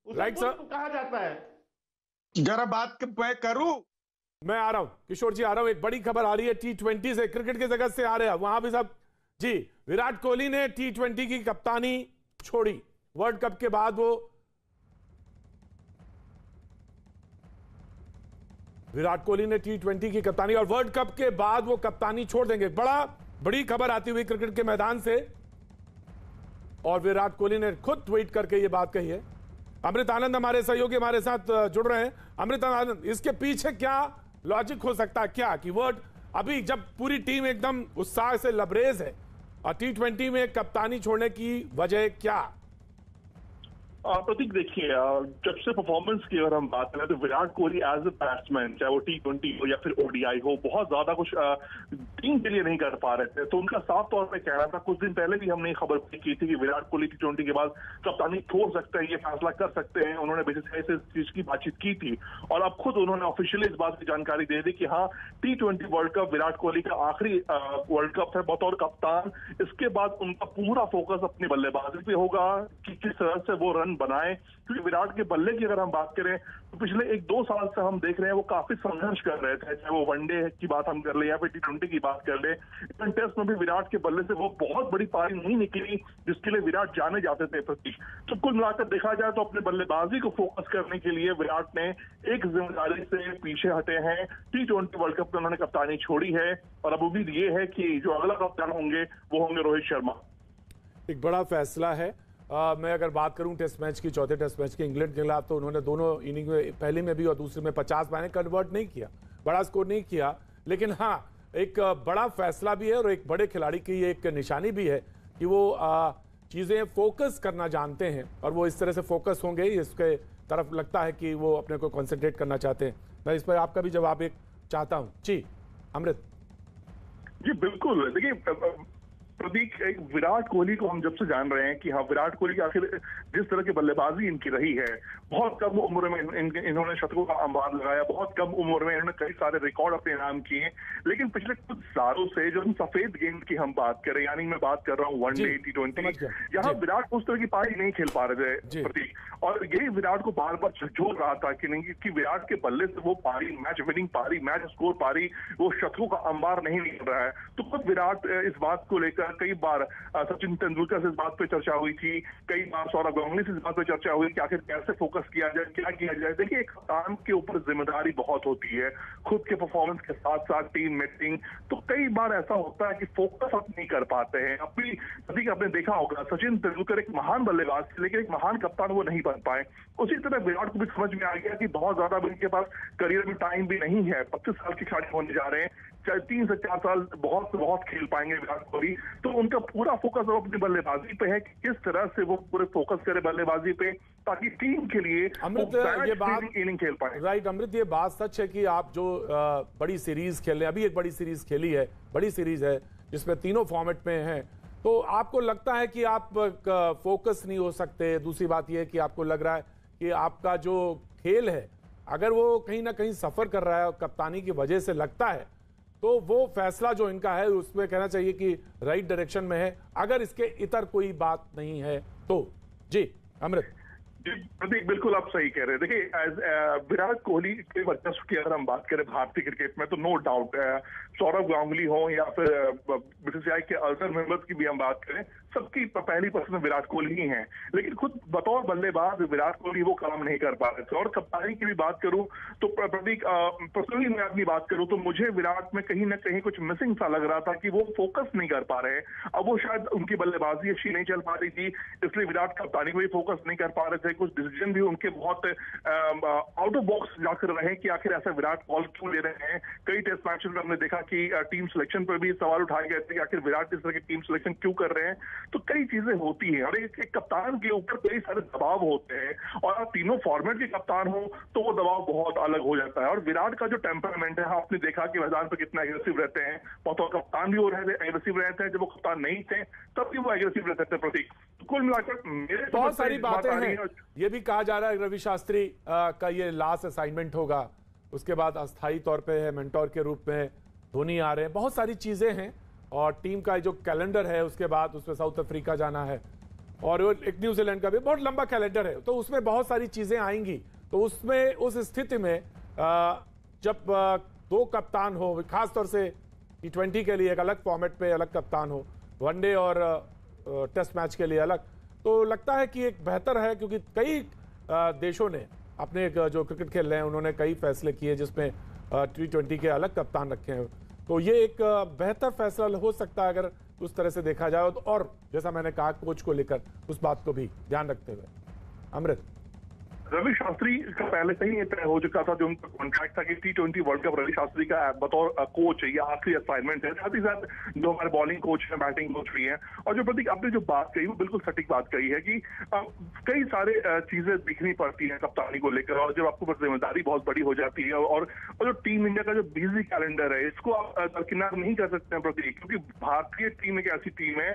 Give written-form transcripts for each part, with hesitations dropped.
उसे right sir, कहा जाता है। जरा बात मैं करूं। मैं आ रहा हूं किशोर जी, आ रहा हूं। एक बड़ी खबर आ रही है T20 से, क्रिकेट की जगत से आ रहे हैं वहां भी सब जी। विराट कोहली ने T20 की कप्तानी छोड़ी। वर्ल्ड कप के बाद वो विराट कोहली ने T20 की कप्तानी और वर्ल्ड कप के बाद वो कप्तानी छोड़ देंगे। बड़ी खबर आती हुई क्रिकेट के मैदान से, और विराट कोहली ने खुद ट्वीट करके ये बात कही है। अमृत आनंद हमारे सहयोगी हमारे साथ जुड़ रहे हैं। अमृत आनंद, इसके पीछे क्या लॉजिक हो सकता है? क्या कि वर्ल्ड अभी जब पूरी टीम एकदम उत्साह से लबरेज है और T20 में कप्तानी छोड़ने की वजह क्या? प्रतीक देखिए, जब से परफॉर्मेंस की अगर हम बात करें तो Virat Kohli as a batsman, चाहे वो T20 हो या फिर ODI हो, बहुत ज्यादा कुछ टीम के लिए नहीं कर पा रहे थे। तो उनका साफ तौर पे कहना था, कुछ दिन पहले भी हमने खबर की थी कि विराट कोहली T20 के बाद कप्तानी छोड़ सकते हैं, ये फैसला कर सकते हैं। उन्होंने बीसीसीआई से इस चीज की बातचीत की थी और अब खुद उन्होंने ऑफिशियली इस बात की जानकारी दे दी कि हाँ, T20 world cup Virat Kohli का आखिरी वर्ल्ड कप है बतौर कप्तान। इसके बाद उनका पूरा फोकस अपनी बल्लेबाजी पे होगा कि किस तरह से वो रन बनाए। क्योंकि विराट के बल्ले की अगर हम बात करें तो पिछले 1-2 साल से हम देख रहे हैं वो काफी संघर्ष कर रहे थे, चाहे वो वनडे की बात हम कर ले या फिर T20 की बात कर ले। इवन टेस्ट में भी विराट के बल्ले से वो बहुत बड़ी पारी नहीं निकली जिसके लिए विराट जाने जाते थे प्रतीक। तो कुल मिलाकर देखा जाए तो अपने बल्लेबाजी को फोकस करने के लिए विराट ने एक जिम्मेदारी से पीछे हटे हैं। T20 वर्ल्ड कप में उन्होंने कप्तानी छोड़ी है और अब उम्मीद ये है कि जो अगला कप्तान होंगे वो होंगे रोहित शर्मा। एक बड़ा फैसला है। मैं अगर बात करूं टेस्ट मैच की, चौथे टेस्ट मैच की इंग्लैंड के खिलाफ, तो उन्होंने दोनों इनिंग में, पहली में भी और दूसरे में 50 मैंने कन्वर्ट नहीं किया, बड़ा स्कोर नहीं किया। लेकिन हाँ, एक बड़ा फैसला भी है और एक बड़े खिलाड़ी की एक निशानी भी है कि वो चीज़ें फोकस करना जानते हैं और वो इस तरह से फोकस होंगे, इसके तरफ लगता है कि वो अपने को कॉन्सेंट्रेट करना चाहते हैं। मैं इस पर आपका भी जवाब एक चाहता हूँ। जी अमृत जी बिल्कुल, देखिए प्रतीक, एक विराट कोहली को हम जब से जान रहे हैं कि हाँ, विराट कोहली की आखिर जिस तरह की बल्लेबाजी इनकी रही है, बहुत कम उम्र में इन्होंने शतकों का अंबार लगाया, बहुत कम उम्र में इन्होंने कई सारे रिकॉर्ड अपने नाम किए। लेकिन पिछले कुछ सालों से जो हम सफेद गेंद की हम बात करें, यानी मैं बात कर रहा हूँ वनडे T20, यहाँ विराट उस तरह की पारी नहीं खेल पा रहे थे प्रतीक। और यही विराट को बार बार झकझोर रहा था कि नहीं, कि विराट के बल्ले से वो पारी, मैच विनिंग पारी, मैच स्कोर पारी, वो शतकों का अंबार नहीं निकल रहा है। तो खुद विराट इस बात को लेकर कई बार सचिन तेंदुलकर से इस बात पे चर्चा हुई थी, कई बार सौरव गांगुली से इस बात पे चर्चा हुई कि आखिर कैसे फोकस किया जाए, क्या किया जाए। देखिए, एक कप्तान के ऊपर जिम्मेदारी बहुत होती है, खुद के परफॉर्मेंस के साथ साथ टीम मीटिंग। तो कई बार ऐसा होता है कि फोकस आप नहीं कर पाते हैं। आपने देखा होगा, सचिन तेंदुलकर एक महान बल्लेबाज थे लेकिन एक महान कप्तान वो नहीं बन पाए। उसी तरह विराट को भी समझ में आ गया कि बहुत ज्यादा उनके पास करियर में टाइम भी नहीं है, 25 साल के खिलाड़ी होने जा रहे हैं, चाहे 3 से 4 साल बहुत खेल पाएंगे विराट कोहली। तो उनका पूरा फोकस अपनी बल्लेबाजी पे है कि किस तरह से वो पूरे फोकस करे बल्लेबाजी पे, ताकि टीम के लिए अमृत ये बात इनिंग खेल पाए। राइट अमृत, ये बात सच है कि आप जो बड़ी सीरीज खेल रहे हैं, अभी एक बड़ी सीरीज खेली है, बड़ी सीरीज है जिसमें तीनों फॉर्मेट में हैं, तो आपको लगता है कि आप फोकस नहीं हो सकते। दूसरी बात यह है कि आपको लग रहा है कि आपका जो खेल है, अगर वो कहीं ना कहीं सफर कर रहा है कप्तानी की वजह से लगता है, तो वो फैसला जो इनका है उसमें कहना चाहिए कि राइट डायरेक्शन में है, अगर इसके इतर कोई बात नहीं है तो। जी अमृत। जी प्रतीक, बिल्कुल आप सही कह रहे हैं। देखिए, विराट कोहली के वर्चस्व की अगर हम बात करें भारतीय क्रिकेट में, तो नो डाउट सौरव गांगुली हो या फिर बीसीसीआई के अदर मेंबर्स की भी हम बात करें, सबकी पहली पसंद विराट कोहली ही है। लेकिन खुद बतौर बल्लेबाज विराट कोहली वो काम नहीं कर पा रहे थे। और कप्तानी की भी बात करूं तो प्रतीक, पर्सनली मैं अपनी बात करूं तो मुझे विराट में कहीं ना कहीं कुछ मिसिंग सा लग रहा था कि वो फोकस नहीं कर पा रहे। अब वो शायद उनकी बल्लेबाजी अच्छी नहीं चल पा रही थी, इसलिए विराट कप्तानी को भी फोकस नहीं कर पा रहे थे। कुछ डिसीजन भी उनके बहुत आउट ऑफ बॉक्स जाकर रहे कि आखिर ऐसा विराट कॉल क्यों ले रहे हैं। कई टेस्ट मैचेस में हमने देखा कि टीम सिलेक्शन पर भी सवाल उठाए गए थे कि आखिर विराट इस तरह की टीम सिलेक्शन क्यों कर रहे हैं। तो कई चीजें होती हैं और एक कप्तान के ऊपर कई सारे दबाव होते हैं, और आप तीनों फॉर्मेट के कप्तान हो तो वो दबाव बहुत अलग हो जाता है। और विराट का जो टेम्परामेंट है, आपने देखा कि मैदान पर कितना एग्रेसिव रहते हैं, बहुत कप्तान भी वो एग्रेसिव रहते हैं, जब वो कप्तान नहीं थे तब भी वो एग्रेसिव रहते थे प्रतीक। कुल मिलाकर मेरे बहुत सारी बातें हैं। ये भी कहा जा रहा है रवि शास्त्री का ये लास्ट असाइनमेंट होगा, उसके बाद अस्थायी तौर पे है, मेंटोर के रूप में धोनी आ रहे हैं, बहुत सारी चीजें हैं। और टीम का जो कैलेंडर है उसके बाद उसमें साउथ अफ्रीका जाना है, और एक न्यूजीलैंड का भी बहुत लंबा कैलेंडर है, तो उसमें बहुत सारी चीजें आएंगी। तो उसमें उस स्थिति में जब दो कप्तान हो, खासतौर से T20 के लिए एक अलग फॉर्मेट पे अलग कप्तान हो, वनडे और टेस्ट मैच के लिए अलग, तो लगता है कि एक बेहतर है, क्योंकि कई देशों ने अपने जो क्रिकेट खेल रहे हैं उन्होंने कई फैसले किए जिसमें T20 के अलग कप्तान रखे हैं। तो ये एक बेहतर फैसला हो सकता है अगर उस तरह से देखा जाए। और जैसा मैंने कहा कोच को लेकर उस बात को भी ध्यान रखते हुए। अमृत, रवि शास्त्री का पहले से ही तय हो चुका था, जो उनका कॉन्ट्रैक्ट था कि T20 world cup Ravi Shastri का बतौर कोच है, ये आखिरी असाइनमेंट है। साथ ही साथ जो हमारे बॉलिंग कोच हैं, बैटिंग कोच भी हैं। और जो प्रतीक आपने जो बात कही वो बिल्कुल सटीक बात कही है कि कई सारे चीजें दिखनी पड़ती हैं कप्तानी को लेकर, और जब आपको जिम्मेदारी बहुत बड़ी हो जाती है और जो टीम इंडिया का जो बिजी कैलेंडर है इसको आप दरकिनार नहीं कर सकते हैं प्रतीक, क्योंकि भारतीय टीम एक ऐसी टीम है,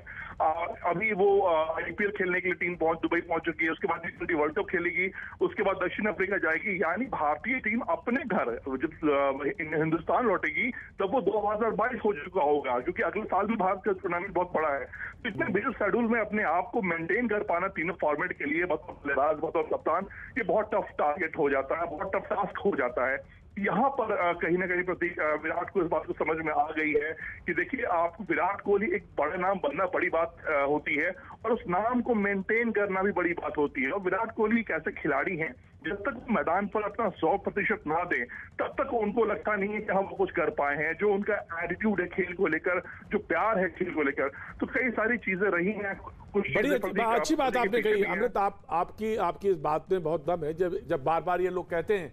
अभी वो IPL खेलने के लिए टीम दुबई पहुंच चुकी है, उसके बाद T20 वर्ल्ड कप खेलेगी, उसके बाद दक्षिण अफ्रीका जाएगी। यानी भारतीय टीम अपने घर जब हिंदुस्तान लौटेगी तब वो 2022 हो चुका होगा, क्योंकि अगले साल भी भारत का टूर्नामेंट बहुत बड़ा है। तो इतने बिजी शेड्यूल में अपने आप को मेंटेन कर पाना तीनों फॉर्मेट के लिए बतौर बल्लेबाज, बतौर कप्तान, ये बहुत टफ टारगेट हो जाता है, बहुत टफ टास्क हो जाता है। यहाँ पर कहीं ना कहीं प्रतीक विराट को इस बात को समझ में आ गई है कि देखिए, आपको विराट कोहली एक बड़ा नाम बनना बड़ी बात होती है, और उस नाम को मेंटेन करना भी बड़ी बात होती है। और विराट कोहली एक ऐसे खिलाड़ी हैं, जब तक वो मैदान पर अपना 100% ना दे तब तक उनको लगता नहीं है कि हम कुछ कर पाए हैं। जो उनका एटीट्यूड है खेल को लेकर, जो प्यार है खेल को लेकर, तो कई सारी चीजें रही हैं। कुछ बड़ी अच्छी बात आपने कही अमृत। आपकी इस बात में बहुत दम है। जब बार बार ये लोग कहते हैं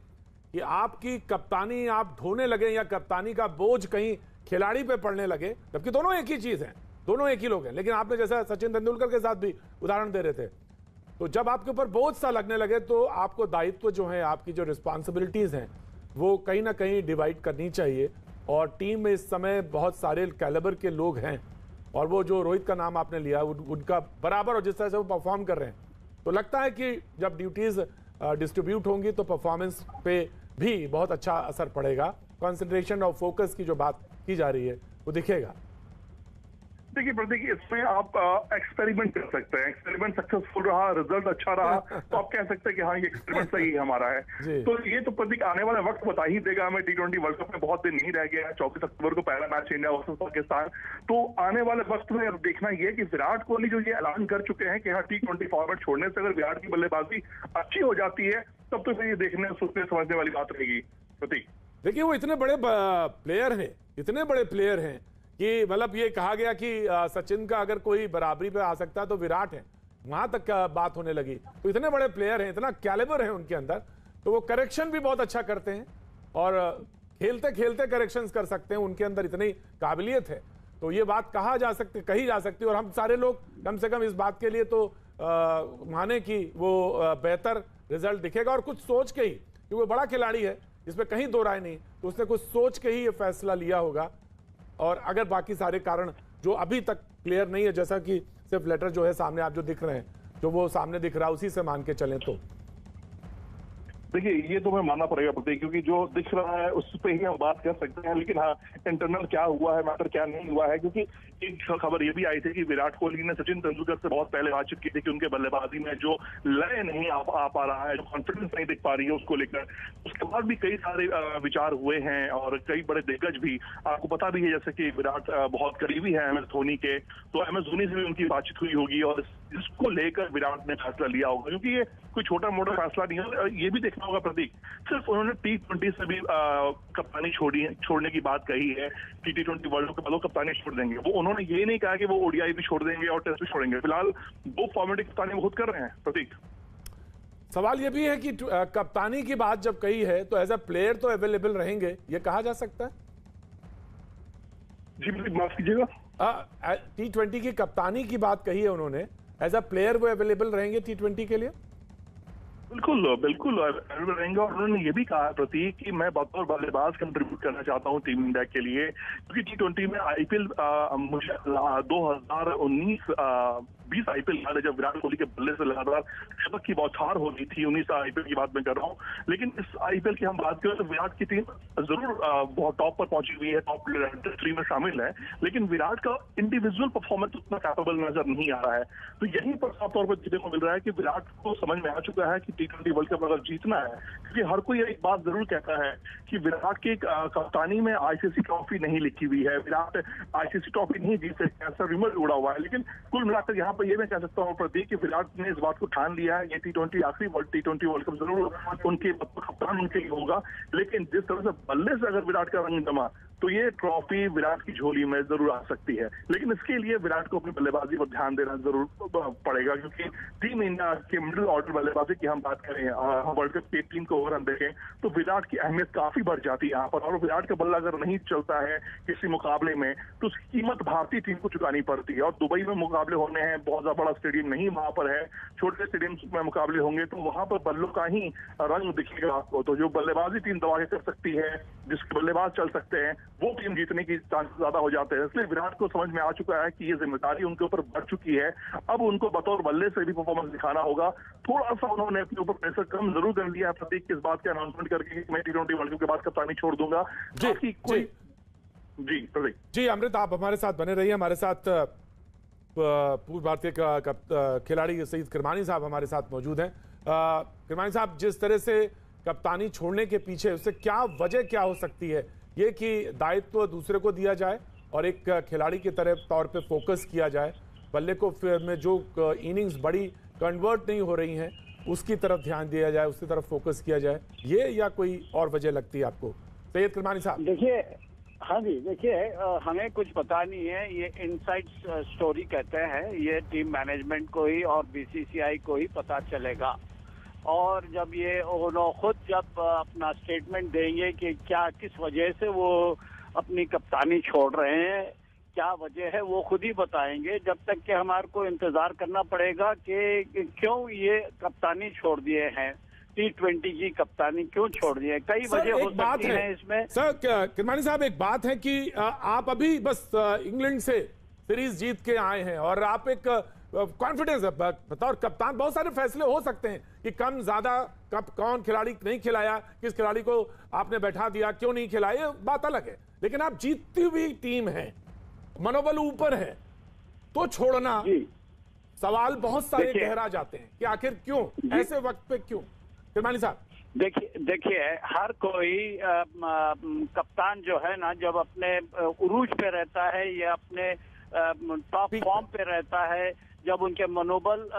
कि आपकी कप्तानी आप ढोने लगे या कप्तानी का बोझ कहीं खिलाड़ी पे पड़ने लगे, जबकि दोनों एक ही चीज है, दोनों एक ही लोग हैं। लेकिन आपने जैसा सचिन तेंदुलकर के साथ भी उदाहरण दे रहे थे, तो जब आपके ऊपर बोझ सा लगने लगे तो आपको दायित्व जो है, आपकी जो रिस्पॉन्सिबिलिटीज हैं, वो कहीं ना कहीं डिवाइड करनी चाहिए। और टीम में इस समय बहुत सारे कैलिबर के लोग हैं, और वो जो रोहित का नाम आपने लिया उनका बराबर, और जिस तरह से वो परफॉर्म कर रहे हैं, तो लगता है कि जब ड्यूटीज डिस्ट्रीब्यूट होंगी तो परफॉर्मेंस पे भी बहुत अच्छा असर पड़ेगा। कंसंट्रेशन और फोकस की जो बात की जा रही है वो दिखेगा। देखिए प्रतीक, इसमें आप एक्सपेरिमेंट कर सकते हैं। एक्सपेरिमेंट सक्सेसफुल रहा, रिजल्ट अच्छा रहा, तो आप कह सकते हैं कि हाँ, ये एक्सपेरिमेंट सही है हमारा है। तो ये तो प्रतीक आने वाला वक्त बता ही देगा। हमें T20 वर्ल्ड कप में बहुत दिन नहीं रह गया है। 24 अक्टूबर को पहला मैच इंडिया वर्सेस पाकिस्तान। तो आने वाले वक्त में अब देखना ये कि विराट कोहली जो ये ऐलान कर चुके हैं कि हाँ, T20 फॉर्मेट छोड़ने से अगर विराट की बल्लेबाजी अच्छी हो जाती है तब तो फिर ये देखने सोचने समझने वाली बात रहेगी प्रतीक। देखिए, वो इतने बड़े प्लेयर हैं, इतने बड़े प्लेयर हैं कि मतलब ये कहा गया कि सचिन का अगर कोई बराबरी पे आ सकता है तो विराट है, वहां तक का बात होने लगी। तो इतने बड़े प्लेयर हैं, इतना कैलिबर है उनके अंदर, तो वो करेक्शन भी बहुत अच्छा करते हैं और खेलते खेलते करेक्शंस कर सकते हैं। उनके अंदर इतनी काबिलियत है, तो ये बात कही जा सकती है। और हम सारे लोग कम से कम इस बात के लिए तो माने कि वो बेहतर रिजल्ट दिखेगा, और कुछ सोच के ही, क्योंकि वो बड़ा खिलाड़ी है, इसमें कहीं दो राय नहीं, तो उसने कुछ सोच के ही ये फैसला लिया होगा। और अगर बाकी सारे कारण जो अभी तक क्लियर नहीं है, जैसा कि सिर्फ लेटर जो है सामने आप जो दिख रहे हैं, जो वो सामने दिख रहा है उसी से मान के चलें, तो देखिए, ये तो मैं मानना पड़ेगा प्रतीक, क्योंकि जो दिख रहा है उस पर ही हम बात कर सकते हैं। लेकिन हाँ, इंटरनल क्या हुआ है, मैटर क्या नहीं हुआ है, क्योंकि एक खबर ये भी आई थी कि विराट कोहली ने सचिन तेंदुलकर से बहुत पहले बातचीत की थी कि उनके बल्लेबाजी में जो लय नहीं आ पा रहा है, जो कॉन्फिडेंस नहीं दिख पा रही है, उसको लेकर उसके बाद भी कई सारे विचार हुए हैं। और कई बड़े दिग्गज भी, आपको पता भी है, जैसे कि विराट बहुत करीबी है MS धोनी के, तो MS धोनी से भी उनकी बातचीत हुई होगी और इसको लेकर विराट ने फैसला लिया होगा। क्योंकि ये कोई छोटा मोटा फैसला नहीं है। ये भी देखना होगा प्रतीक, सिर्फ उन्होंने T20 से भी कप्तानी छोड़ने की बात कही है कि T20 वर्ल्ड कप में कप्तानी छोड़ देंगे। वो उन्होंने ये नहीं कहा कि वो ODI भी छोड़ देंगे और टेस्ट भी छोड़ेंगे। फिलहाल वो फॉर्मेट की कप्तानी वो खुद कर रहे हैं प्रतीक। सवाल ये भी है कि कप्तानी की बात जब कही है तो एज अ प्लेयर तो अवेलेबल रहेंगे, ये कहा जा सकता है? जी बिल्कुल, माफ कीजिएगा। T20 की कप्तानी की बात कही है उन्होंने, एज अ प्लेयर वो अवेलेबल रहेंगे T20 के लिए? बिल्कुल बिल्कुल अवेलेबल रहेंगे। और उन्होंने ये भी कहा प्रतीक कि मैं बतौर बल्लेबाज कंट्रीब्यूट करना चाहता हूं टीम इंडिया के लिए, क्योंकि T20 में IPL मुझे 2019 20 आईपीएल याद है जब विराट कोहली के बल्ले से लगातार शतक की बौछार हो रही थी। 19 आईपीएल की बात मैं कर रहा हूँ। लेकिन इस आईपीएल की हम बात करें तो विराट की टीम जरूर बहुत टॉप पर पहुंची हुई है, टॉप 3 में शामिल है, लेकिन विराट का इंडिविजुअल परफॉर्मेंस उतना कैपेबल नजर नहीं आ रहा है। तो यहीं पर साफ तौर पर देखने को मिल रहा है कि विराट को समझ में आ चुका है कि T20 वर्ल्ड कप अगर जीतना है, क्योंकि हर कोई एक बात जरूर कहता है कि विराट की कप्तानी में आईसीसी ट्रॉफी नहीं लिखी हुई है, विराट आईसीसी ट्रॉफी नहीं जीत सकते, ऐसा रिमर उड़ा हुआ है। लेकिन कुल मिलाकर यहाँ पर यह मैं कह सकता हूँ प्रतीक कि विराट ने इस बात को ठान लिया है, ये T20 आखिरी T20 वर्ल्ड कप जरूर उनके कप्तान उनके लिए होगा। लेकिन जिस तरह से बल्ले से अगर विराट का रंग जमा तो ये ट्रॉफी विराट की झोली में जरूर आ सकती है। लेकिन इसके लिए विराट को अपनी बल्लेबाजी पर ध्यान देना जरूर पड़ेगा, क्योंकि टीम इंडिया के मिडिल ऑर्डर बल्लेबाजी की हम बात करें, वर्ल्ड कप के टीम को ओवर हम देखें तो विराट की अहमियत काफी बढ़ जाती है यहाँ पर। और विराट का बल्ला अगर नहीं चलता है किसी मुकाबले में तो उसकी कीमत भारतीय टीम को चुकानी पड़ती है। और दुबई में मुकाबले होने हैं, बहुत ज्यादा बड़ा स्टेडियम नहीं वहां पर है, छोटे स्टेडियम में मुकाबले होंगे तो वहां पर बल्लों का ही रंग दिखेगा आपको। तो जो बल्लेबाजी टीम दबा के कर सकती है, जिसके बल्लेबाज चल सकते हैं, वो टीम जीतने की चांसेस ज्यादा हो जाते हैं। इसलिए विराट को समझ में आ चुका है कि ये जिम्मेदारी उनके ऊपर बढ़ चुकी है, अब उनको बतौर बल्ले से भी परफॉर्मेंस दिखाना होगा। थोड़ा सा उन्होंने अपने ऊपर प्रेशर कम जरूर कर लिया है प्रतीक के इस बात के अनाउंसमेंट करके कि मैं T20 वर्ल्ड कप के बाद कप्तानी छोड़ दूंगा। जी प्रतीक जी, अमृत आप हमारे साथ बने रहिए। हमारे साथ पूर्व भारतीय खिलाड़ी सईद किरमानी साहब हमारे साथ मौजूद हैं। किरमानी साहब, जिस तरह से कप्तानी छोड़ने के पीछे उससे क्या वजह क्या हो सकती है? ये कि दायित्व दूसरे को दिया जाए और एक खिलाड़ी की तरह तौर पे फोकस किया जाए, बल्ले को में जो इनिंग्स बड़ी कन्वर्ट नहीं हो रही हैं उसकी तरफ ध्यान दिया जाए, उसकी तरफ फोकस किया जाए, ये या कोई और वजह लगती है आपको? सैयद किरमानी साहब। देखिए, हाँ जी, देखिए हमें कुछ पता नहीं है, ये इनसाइड स्टोरी कहते हैं, ये टीम मैनेजमेंट को ही और बीसीसीआई को ही पता चलेगा। और जब ये खुद जब अपना स्टेटमेंट देंगे कि क्या किस वजह से वो अपनी कप्तानी छोड़ रहे हैं, क्या वजह है, वो खुद ही बताएंगे। जब तक कि हमारे को इंतजार करना पड़ेगा कि क्यों ये कप्तानी छोड़ दिए हैं, T20 की कप्तानी क्यों छोड़ दिए। कई वजह हो सकती है इसमें। सर किरमानी साहब, एक बात है कि आप अभी बस इंग्लैंड से सीरीज जीत के आए हैं और आप एक कॉन्फिडेंस बतौर कप्तान बहुत सारे फैसले हो सकते हैं कि कम ज्यादा कब कौन खिलाड़ी नहीं खिलाया, किस खिलाड़ी को आपने बैठा दिया, क्यों नहीं खिलाया, ये बात अलग है। लेकिन आप जीतती हुई टीम है, मनोबल ऊपर है, तो छोड़ना सवाल बहुत सारे गहरा जाते हैं कि आखिर क्यों, ऐसे वक्त पे क्यों? किरमानी साहब देखिए हर कोई कप्तान जो है ना, जब अपने उरूज पे रहता है या अपने टॉप फॉर्म पे रहता है, जब उनके मनोबल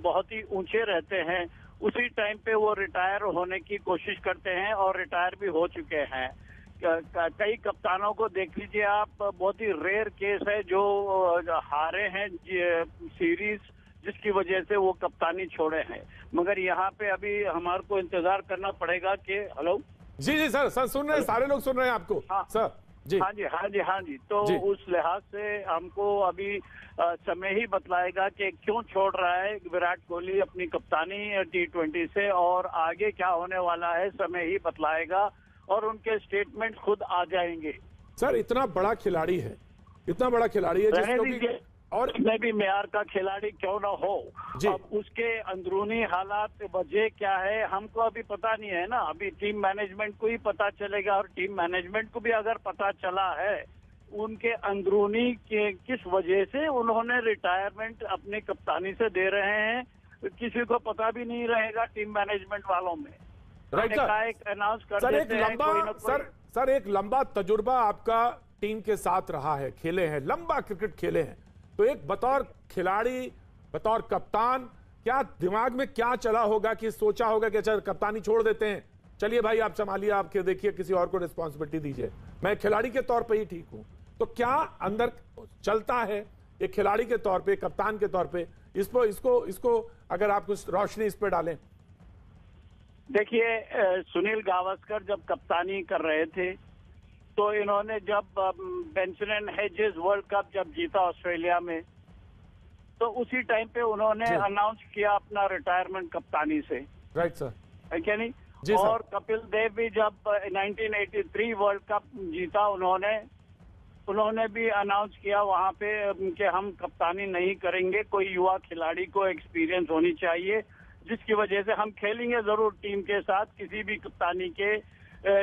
बहुत ही ऊंचे रहते हैं, उसी टाइम पे वो रिटायर होने की कोशिश करते हैं और रिटायर भी हो चुके हैं। कई कप्तानों को देख लीजिए आप, बहुत ही रेयर केस है जो हारे हैं सीरीज, जिसकी वजह से वो कप्तानी छोड़े हैं। मगर यहाँ पे अभी हमारे को इंतजार करना पड़ेगा कि हेलो जी सर सुन रहे हैं, सारे लोग सुन रहे हैं आपको। हाँ सर जी, हाँ जी। तो जी। उस लिहाज से हमको अभी समय ही बतलाएगा कि क्यों छोड़ रहा है विराट कोहली अपनी कप्तानी T20 से, और आगे क्या होने वाला है समय ही बतलाएगा और उनके स्टेटमेंट खुद आ जाएंगे। सर इतना बड़ा खिलाड़ी है, और इसमें भी मेयार का खिलाड़ी क्यों ना हो, अब उसके अंदरूनी हालात वजह क्या है हमको अभी पता नहीं है ना। अभी टीम मैनेजमेंट को ही पता चलेगा, और टीम मैनेजमेंट को भी अगर पता चला है उनके अंदरूनी किस वजह से उन्होंने रिटायरमेंट अपनी कप्तानी से दे रहे हैं, किसी को पता भी नहीं रहेगा टीम मैनेजमेंट वालों में। अनाउंस कर देते हैं। सर एक लंबा तजुर्बा आपका टीम के साथ रहा है, खेले हैं, लंबा क्रिकेट खेले हैं, तो एक बतौर खिलाड़ी, बतौर कप्तान, क्या दिमाग में क्या चला होगा कि सोचा होगा कि अच्छा कप्तानी छोड़ देते हैं, चलिए भाई आप संभालिए, आप देखिए किसी और को रिस्पॉन्सिबिलिटी दीजिए, मैं खिलाड़ी के तौर पे ही ठीक हूं। तो क्या अंदर चलता है एक खिलाड़ी के तौर पे, कप्तान के तौर पे? इसको अगर आप कुछ रोशनी इस पे डालें। देखिए सुनील गावस्कर जब कप्तानी कर रहे थे तो इन्होंने जब Benson and hedges world cup जब जीता ऑस्ट्रेलिया में, तो उसी टाइम पे उन्होंने अनाउंस किया अपना रिटायरमेंट कप्तानी से। राइट सर, है क्या नहीं? और कपिल देव भी जब 1983 वर्ल्ड कप जीता उन्होंने, उन्होंने भी अनाउंस किया वहां पे कि हम कप्तानी नहीं करेंगे, कोई युवा खिलाड़ी को एक्सपीरियंस होनी चाहिए, जिसकी वजह से हम खेलेंगे जरूर टीम के साथ, किसी भी कप्तानी के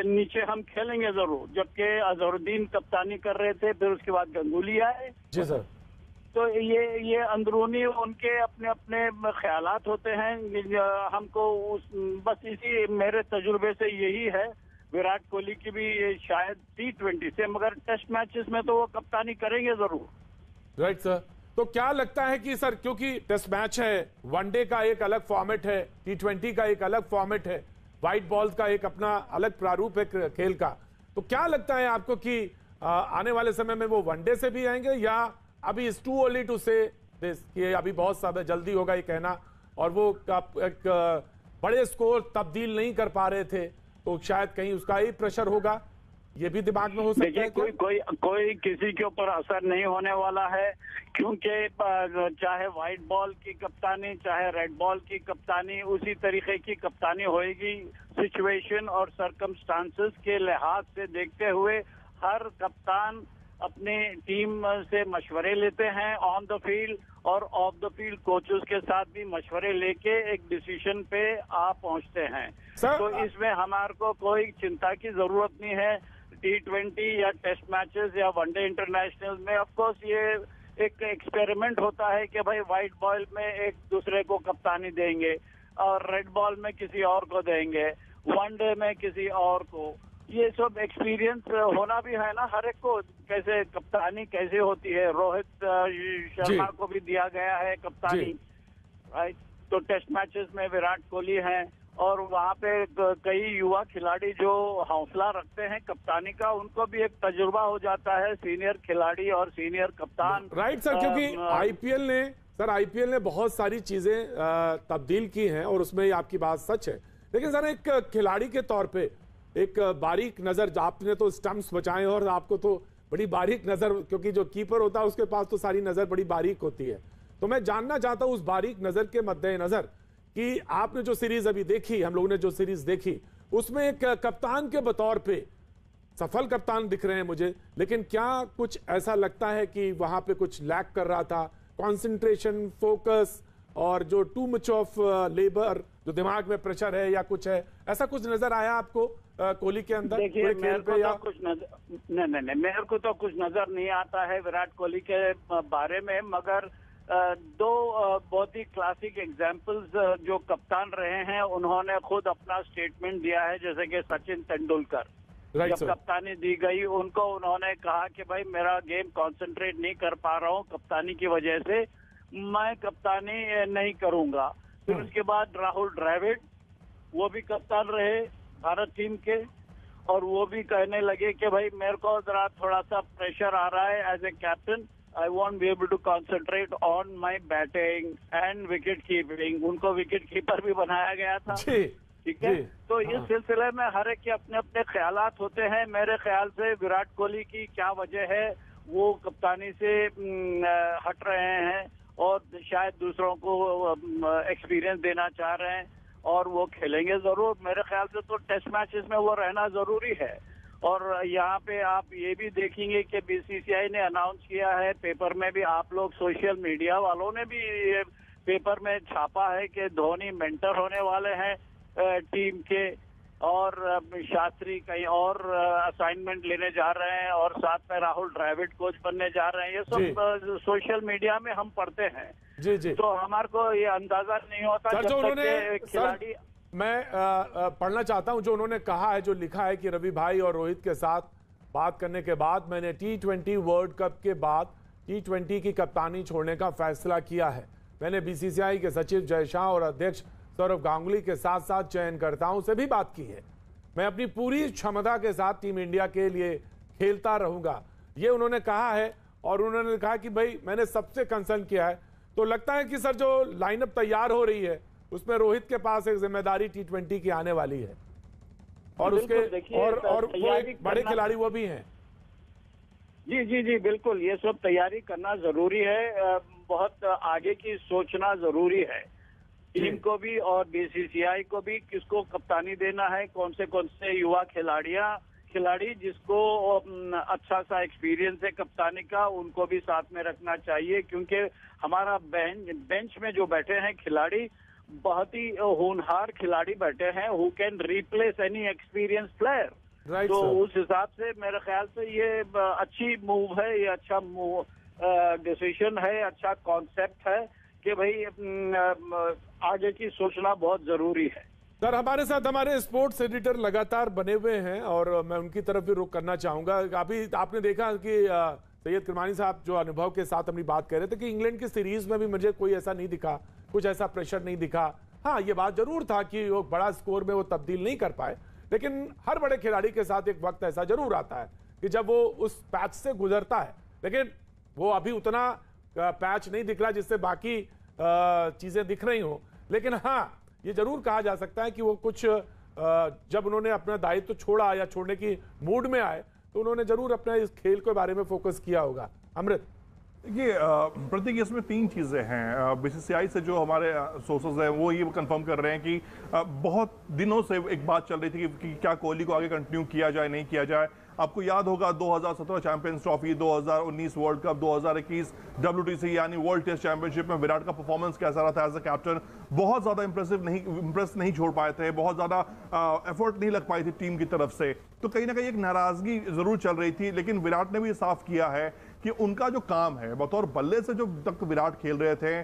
नीचे हम खेलेंगे जरूर। जबकि अजहरुद्दीन कप्तानी कर रहे थे, फिर उसके बाद गंगुली आए। जी सर। तो ये अंदरूनी उनके अपने अपने ख्यालात होते हैं। हमको बस इसी मेरे तजुर्बे से यही है। विराट कोहली की भी शायद T20 से, मगर टेस्ट मैचेस में तो वो कप्तानी करेंगे जरूर। Right sir. तो क्या लगता है कि सर, क्योंकि टेस्ट मैच है, वनडे का एक अलग फॉर्मेट है, T20 का एक अलग फॉर्मेट है, व्हाइट बॉल का एक अपना अलग प्रारूप है खेल का, तो क्या लगता है आपको कि आने वाले समय में वो वनडे से भी आएंगे, या अभी इट्स टू अर्ली टू से दिस कि अभी बहुत समय जल्दी होगा ये कहना, और वो एक बड़े स्कोर तब्दील नहीं कर पा रहे थे तो शायद कहीं उसका ही प्रेशर होगा, ये भी दिमाग में हो सकता है? कोई किसी के ऊपर असर नहीं होने वाला है, क्योंकि चाहे व्हाइट बॉल की कप्तानी चाहे रेड बॉल की कप्तानी उसी तरीके की कप्तानी होएगी। सिचुएशन और सर्कमस्टांसेस के लिहाज से देखते हुए हर कप्तान अपने टीम से मशवरे लेते हैं, ऑन द फील्ड और ऑफ द फील्ड कोचेस के साथ भी मशवरे लेके एक डिसीजन पे आ पहुंचते हैं। तो इसमें हमारे को कोई चिंता की जरूरत नहीं है। T20 या टेस्ट मैचेस या वनडे इंटरनेशनल में ऑफ कोर्स ये एक एक्सपेरिमेंट होता है कि भाई व्हाइट बॉल में एक दूसरे को कप्तानी देंगे और रेड बॉल में किसी और को देंगे, वनडे में किसी और को। ये सब एक्सपीरियंस होना भी है ना हर एक को, कैसे कप्तानी कैसे होती है। रोहित शर्मा को भी दिया गया है कप्तानी, राइट। तो टेस्ट मैचेस में विराट कोहली हैं और वहाँ पे कई युवा खिलाड़ी जो हौसला रखते हैं कप्तानी का, उनको भी एक तजुर्बा हो जाता है, सीनियर खिलाड़ी और सीनियर कप्तान। राइट सर, क्योंकि आईपीएल ने बहुत सारी चीजें तब्दील की हैं और उसमें आपकी बात सच है, लेकिन सर एक खिलाड़ी के तौर पे एक बारीक नजर, आपने तो स्टंप्स बचाए और आपको तो बड़ी बारीक नजर, क्योंकि जो कीपर होता है उसके पास तो सारी नजर बड़ी बारीक होती है, तो मैं जानना चाहता हूं उस बारीक नजर के मद्देनजर कि आपने जो सीरीज अभी देखी, हम लोगों ने जो सीरीज देखी, उसमें एक कप्तान के बतौर पे सफल कप्तान दिख रहे हैं मुझे, लेकिन क्या कुछ ऐसा लगता है कि वहां पे कुछ लैक कर रहा था, कंसंट्रेशन, फोकस और जो टू मच ऑफ लेबर, जो दिमाग में प्रेशर है या कुछ है, ऐसा कुछ नजर आया आपको कोहली के अंदर? देखिए मेरे को तो कुछ नजर नहीं, मेरे को तो कुछ नजर नहीं आता है विराट कोहली के बारे में, मगर दो बहुत ही क्लासिक एग्जाम्पल्स जो कप्तान रहे हैं उन्होंने खुद अपना स्टेटमेंट दिया है। जैसे कि सचिन तेंदुलकर जब कप्तानी दी गई उनको उन्होंने कहा कि भाई मेरा गेम कंसंट्रेट नहीं कर पा रहा हूँ कप्तानी की वजह से, मैं कप्तानी नहीं करूंगा। फिर उसके बाद राहुल द्रविड़ वो भी कप्तान रहे भारत टीम के, और वो भी कहने लगे कि भाई मेरे को जरा थोड़ा सा प्रेशर आ रहा है as a captain, I won't be able to concentrate on my batting and wicket keeping। उनको विकेट कीपर भी बनाया गया था, ठीक है। तो इस सिलसिले में हर एक के अपने अपने ख्यालात होते हैं। मेरे ख्याल से विराट कोहली की क्या वजह है, वो कप्तानी से हट रहे हैं और शायद दूसरों को एक्सपीरियंस देना चाह रहे हैं, और वो खेलेंगे जरूर। मेरे ख्याल से तो टेस्ट मैचेस में वो रहना जरूरी है। और यहाँ पे आप ये भी देखेंगे कि बीसीसीआई ने अनाउंस किया है, पेपर में भी आप लोग सोशल मीडिया वालों ने भी पेपर में छापा है कि धोनी मेंटर होने वाले हैं टीम के, और शास्त्री कहीं और असाइनमेंट लेने जा रहे हैं, और साथ में राहुल द्रविड़ कोच बनने जा रहे हैं। ये सब सोशल मीडिया में हम पढ़ते हैं। जी। तो हमारे को ये अंदाजा नहीं होता जब तक के खिलाड़ी। मैं पढ़ना चाहता हूं जो उन्होंने कहा है, जो लिखा है कि रवि भाई और रोहित के साथ बात करने के बाद मैंने T20 वर्ल्ड कप के बाद T20 की कप्तानी छोड़ने का फैसला किया है। मैंने बीसीसीआई के सचिव जय शाह और अध्यक्ष सौरव गांगुली के साथ साथ चयनकर्ताओं से भी बात की है। मैं अपनी पूरी क्षमता के साथ टीम इंडिया के लिए खेलता रहूंगा, ये उन्होंने कहा है। और उन्होंने कहा कि भाई मैंने सबसे कंसर्न किया है। तो लगता है कि सर जो लाइनअप तैयार हो रही है उसमें रोहित के पास एक जिम्मेदारी T20 की आने वाली है, और उसके और वो एक बड़े खिलाड़ी वो भी हैं। जी बिल्कुल, ये सब तैयारी करना जरूरी है, बहुत आगे की सोचना जरूरी है टीम को भी और बीसीसीआई को भी, किसको कप्तानी देना है, कौन से युवा खिलाड़ियां खिलाड़ी जिसको अच्छा सा एक्सपीरियंस है कप्तानी का, उनको भी साथ में रखना चाहिए, क्योंकि हमारा बेंच में जो बैठे हैं खिलाड़ी बहुत ही होनहार खिलाड़ी बैठे हैं, who can replace any experience player. Right तो सर। उस हिसाब से मेरे ख्याल से ये अच्छी मूव है, ये अच्छा डिसीजन है, अच्छा कॉन्सेप्ट है कि भाई आगे की सोचना बहुत जरूरी है। सर, हमारे साथ हमारे स्पोर्ट्स एडिटर लगातार बने हुए हैं और मैं उनकी तरफ भी रुख करना चाहूंगा। अभी आपने देखा कि सैयद किरमानी साहब जो अनुभव के साथ अपनी बात कह रहे थे कि इंग्लैंड की सीरीज में भी मुझे कोई ऐसा नहीं दिखा, कुछ ऐसा प्रेशर नहीं दिखा। हाँ, ये बात जरूर था कि वो बड़ा स्कोर में वो तब्दील नहीं कर पाए, लेकिन हर बड़े खिलाड़ी के साथ एक वक्त ऐसा जरूर आता है कि जब वो उस पैच से गुजरता है, लेकिन वो अभी उतना पैच नहीं दिख रहा जिससे बाकी चीजें दिख रही हो। लेकिन हाँ, ये जरूर कहा जा सकता है कि वो कुछ जब उन्होंने अपना दायित्व छोड़ा या छोड़ने की मूड में आए तो उन्होंने जरूर अपने इस खेल के बारे में फोकस किया होगा। अमृत, ये प्रतीक, इसमें तीन चीज़ें हैं। बीसीसीआई से जो हमारे सोर्सेज हैं वो ये कंफर्म कर रहे हैं कि बहुत दिनों से एक बात चल रही थी कि क्या कोहली को आगे कंटिन्यू किया जाए, नहीं किया जाए। आपको याद होगा 2017 champions trophy, 2019 world cup, 2021 WTC यानी वर्ल्ड टेस्ट चैंपियनशिप में विराट का परफॉर्मेंस कैसा रहा था एज अ कैप्टन। बहुत ज़्यादा इंप्रेस नहीं छोड़ पाए थे, बहुत ज़्यादा एफर्ट नहीं लग पाई थी टीम की तरफ से, तो कहीं ना कहीं एक नाराज़गी ज़रूर चल रही थी। लेकिन विराट ने भी साफ किया है कि उनका जो काम है बतौर बल्ले से, जो तक विराट खेल रहे थे,